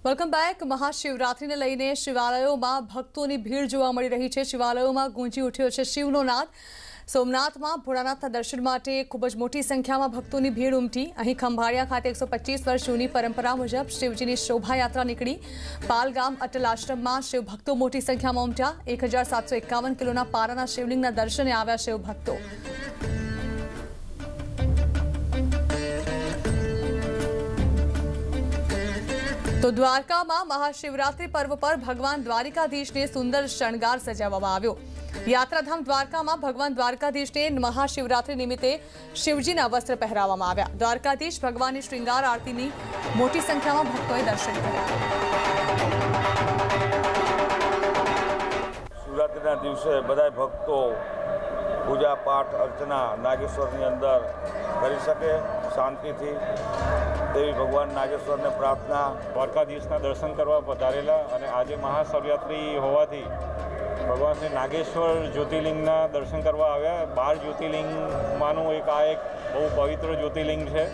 Welcome back. મહાશિવરાત્રીને લઈને શિવાલયોમાં ભક્તોની ભીડ જોવા મળી રહી છે। શિવાલયોમાં ગુંજી ઉઠ્યો છે શિવનો નાદ। સોમનાથમાં ભોળાનાથના દર્શન માટે ખૂબ જ મોટી સંખ્યામાં ભક્તોની ભીડ ઉમટી। અહીં ખંભાળિયા ખાતે 125 વર્ષ જૂની પરંપરા મુજબ શિવજીની શોભાયાત્રા નીકળી। પાલગામ અટલ આશ્રમમાં શિવ ભક્તો મોટી સંખ્યામાં ઉમટ્યા। 1751 કિલોના પારાના શિવલિંગના દર્શને આવ્યા શિવ ભક્તો। तो द्वारका में महाशिवरात्रि पर्व पर भगवान द्वारिकाधीश ने सुंदर शणगार सजाववामां आव्यो। यात्राधाम द्वारका में भगवान द्वारकाधीश ने महाशिवरात्रि निमित्ते शिवजीना वस्त्र पहेराववामां आव्या। द्वारकाधीश भगवान श्रृंगार आरती मोटी संख्या में भक्तों दर्शन कर्या। शिवरात्रि दिवसे बधाय भक्तों पूजा पाठ अर्चना नागेश्वर अंदर करी सके शांति थी देवी भगवान नागेश्वर ने प्रार्थना। द्वारकाधीशना दर्शन करवा पधारेला अने आजे महाशिवरात्रि होवाथी भगवान श्री नागेश्वर ज्योतिर्लिंगना दर्शन करवा आव्या। 12 ज्योतिर्लिंगमानुं एक बहु पवित्र ज्योतिर्लिंग है।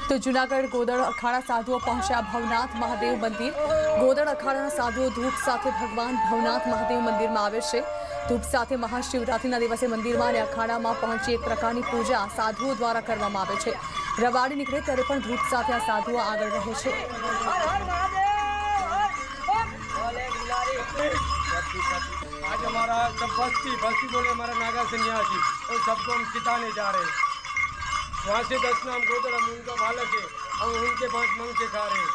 तो जूनागढ़ गोदड़ अखाड़ा साधुओं पहुंचा भवनाथ महादेव मंदिर। गोदड़ अखाड़ा साधुओं धूप साथे भगवान भवनाथ महादेव मंदिर में आवे छे। धूप साथे महाशिवरात्रिना दिवसे मंदिर में अखाड़ा में पहुंची एक प्रकारनी पूजा साधुओं द्वारा करवामां आवे छे। रवाड़ी निकळे त्यारे पण धूप साथे आ साधुओं आगळ रहे छे। आज हमारा सब बस्ती बोले हमारा नागा सन्यासी और सबको हम सिखाने जा रहे हैं। वहाँ से 10 नाम गोदड़ हम उनका बालक है, हम उनके 5 मंग से खा रहे हैं।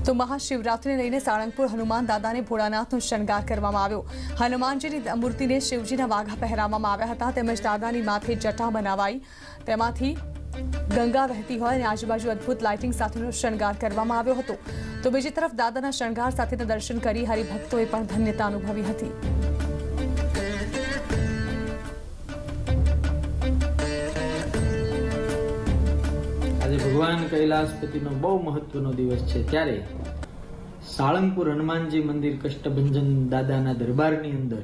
तो महाशिवरात्रिने लईने साळंगपुर हनुमान दादाने भोळानाथनो शणगार करवामां आव्यो। हनुमानजीनी मूर्तिने शिवजीना वाघा पहेराववामां आव्या हता। તેમજ દાદાની માથે જટા બનાવાઈ તેમાંથી ગંગા વહેતી હોય અને આજુબાજુ અદ્ભુત લાઇટિંગ સાથેનો શણગાર કરવામાં આવ્યો હતો। તો બીજી તરફ દાદાના શણગાર સાથેના દર્શન કરી હરિભક્તોએ પણ ધન્યતા અનુભવી હતી। આજે ભગવાન કૈલાસપતિનો બહુ મહત્વનો દિવસ છે ત્યારે સાળંગપુર હનુમાનજી મંદિર કષ્ટભંજન દાદાના દરબારની અંદર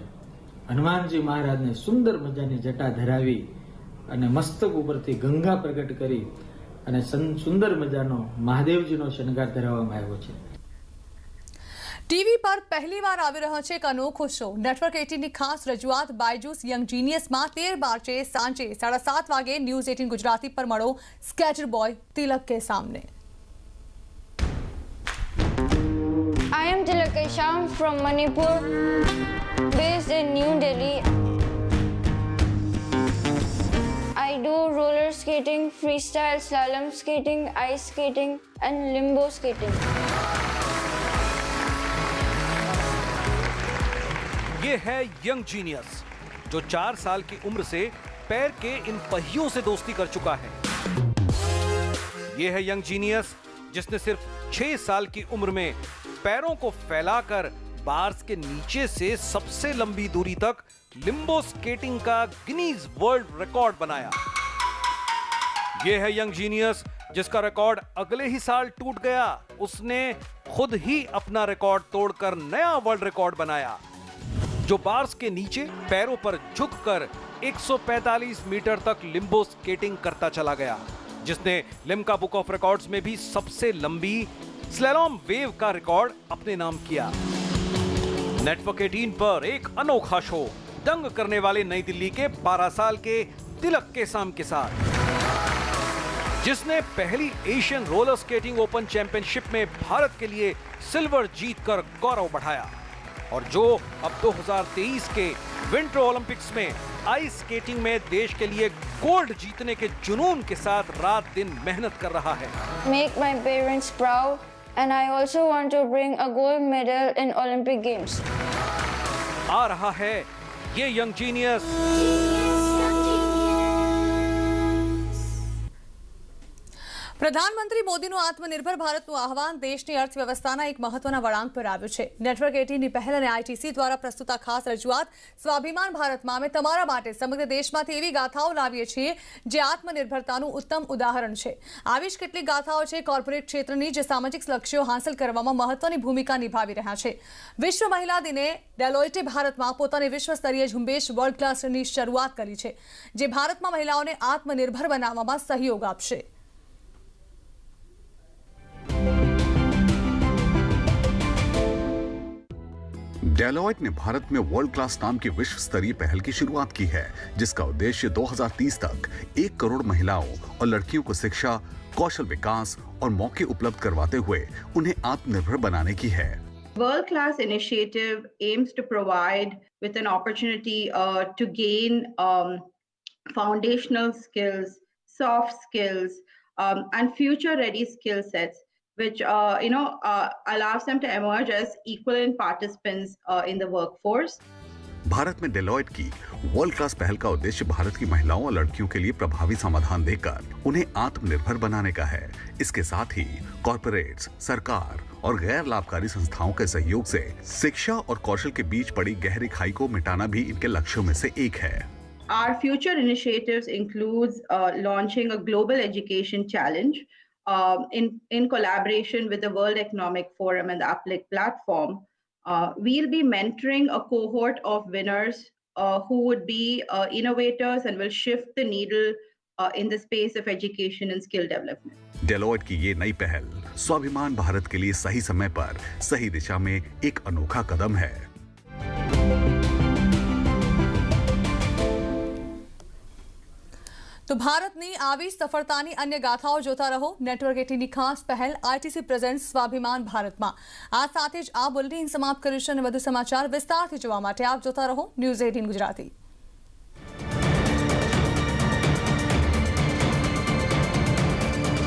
હનુમાનજી મહારાજને સુંદર મજાની જટા ધરાવી અને મસ્તક ઉપરથી ગંગા પ્રગટ કરી અને સુંદર મજાનો મહાદેવજીનો શણગાર ધરાવવામાં આવ્યો છે। टीवी पर पहली बार आवी रह्यो छे एक अनोखो शो। नेटवर्क 18 की खास रजूआत बायजूस यंग जीनियस में 13 मार्चे सांजे 7:30 वागे न्यूज 18 गुजराती पर मळो स्केटर बॉय तिलक के सामने। I am Tilak Kesham from Manipur, based in New Delhi. I do roller skating, freestyle slalom skating, ice skating and limbo skating. ये है यंग जीनियस जो 4 साल की उम्र से पैर के इन पहियों से दोस्ती कर चुका है। ये है यंग जीनियस जिसने सिर्फ 6 साल की उम्र में पैरों को फैलाकर बार्स के नीचे से सबसे लंबी दूरी तक लिम्बो स्केटिंग का गिनीज वर्ल्ड रिकॉर्ड बनाया। ये है यंग जीनियस जिसका रिकॉर्ड अगले ही साल टूट गया। उसने खुद ही अपना रिकॉर्ड तोड़कर नया वर्ल्ड रिकॉर्ड बनाया जो बार्स के नीचे पैरों पर झुककर 145 मीटर तक लिम्बो स्केटिंग करता चला गया, जिसने लिम्का बुक ऑफ रिकॉर्ड्स में भी सबसे लंबी स्लैलॉम वेव का रिकॉर्ड अपने नाम किया। नेटवर्क 18 पर एक अनोखा शो दंग करने वाले नई दिल्ली के 12 साल के तिलक केसाम के साथ, जिसने पहली Asian roller skating open championship में भारत के लिए सिल्वर जीतकर गौरव बढ़ाया और जो अब 2023 के विंटर ओलंपिक्स में आइस स्केटिंग में देश के लिए गोल्ड जीतने के जुनून के साथ रात दिन मेहनत कर रहा है। Make my parents proud and I also want to bring a gold medal in Olympic Games. आ रहा है ये यंग जीनियस। પ્રધાનમંત્રી મોદીનું આત્મનિર્ભર ભારતનું આહવાન દેશની અર્થવ્યવસ્થાના એક મહત્વના વળાંક પર આવ્યું છે। નેટવર્ક 18ની પહેલ અને આઈટીસી દ્વારા પ્રસ્તુત આ ખાસ રજૂઆત સ્વાભિમાન ભારતમાં અમે તમારા માટે સમગ્ર દેશમાંથી એવી ગાથાઓ લાવીએ છીએ જે આત્મનિર્ભરતાનું ઉત્તમ ઉદાહરણ છે। આવી જ કેટલીક ગાથાઓ છે કોર્પોરેટ ક્ષેત્રની જે સામાજિક લક્ષ્યો હાંસલ કરવામાં મહત્વની ભૂમિકા નિભાવી રહ્યા છે। વિશ્વ મહિલા દિને ડેલોઇટે ભારતમાં પોતાની વિશ્વસ્તરીય ઝુંબેશ વર્લ્ડ ક્લાસની શરૂઆત કરી છે જે ભારતમાં મહિલાઓને આત્મનિર્ભર બનાવવામાં સહયોગ આપશે। डेलॉयट ने भारत में वर्ल्ड क्लास नाम की विश्व स्तरीय पहल की शुरुआत की है, जिसका उद्देश्य 2030 तक 1 करोड़ महिलाओं और लड़कियों को शिक्षा, कौशल विकास और मौके उपलब्ध करवाते हुए उन्हें आत्मनिर्भर बनाने की है। World Class initiative aims to provide with an opportunity to gain foundational skills, soft skills, and future-ready skill sets, which allows them to emerge as equivalent participants in the workforce. Bharat में डेलॉयट की world class पहल का उद्देश्य भारत की महिलाओं और लड़कियों के लिए प्रभावी समाधान देकर उन्हें आत्मनिर्भर बनाने का है। इसके साथ ही कॉर्पोरेट्स, सरकार और गैर लाभकारी संस्थाओं के सहयोग से शिक्षा और कौशल के बीच पड़ी गहरी खाई को मिटाना भी इनके लक्ष्यों में से एक है। Our future initiatives includes launching a global education challenge in collaboration with the World Economic Forum and the Uplift platform. We'll be mentoring a cohort of winners who would be innovators and will shift the needle in the space of education and skill development. Deloitte की ये नई पहल स्वाभिमान भारत के लिए सही समय पर सही दिशा में एक अनोखा कदम है। તો ભારતની આવી સફળતાની અન્ય ગાથાઓ જોતા રહો નેટવર્ક 18ની ખાસ પહેલ આઈટીસી પ્રેઝન્ટ સ્વાભિમાન ભારતમાં। આ સાથે જ આ બુલેટિન સમાપ્ત કર્યું છે અને વધુ સમાચાર વિસ્તારથી જોવા માટે આપ જોતા રહો ન્યૂઝ 18 ગુજરાતી।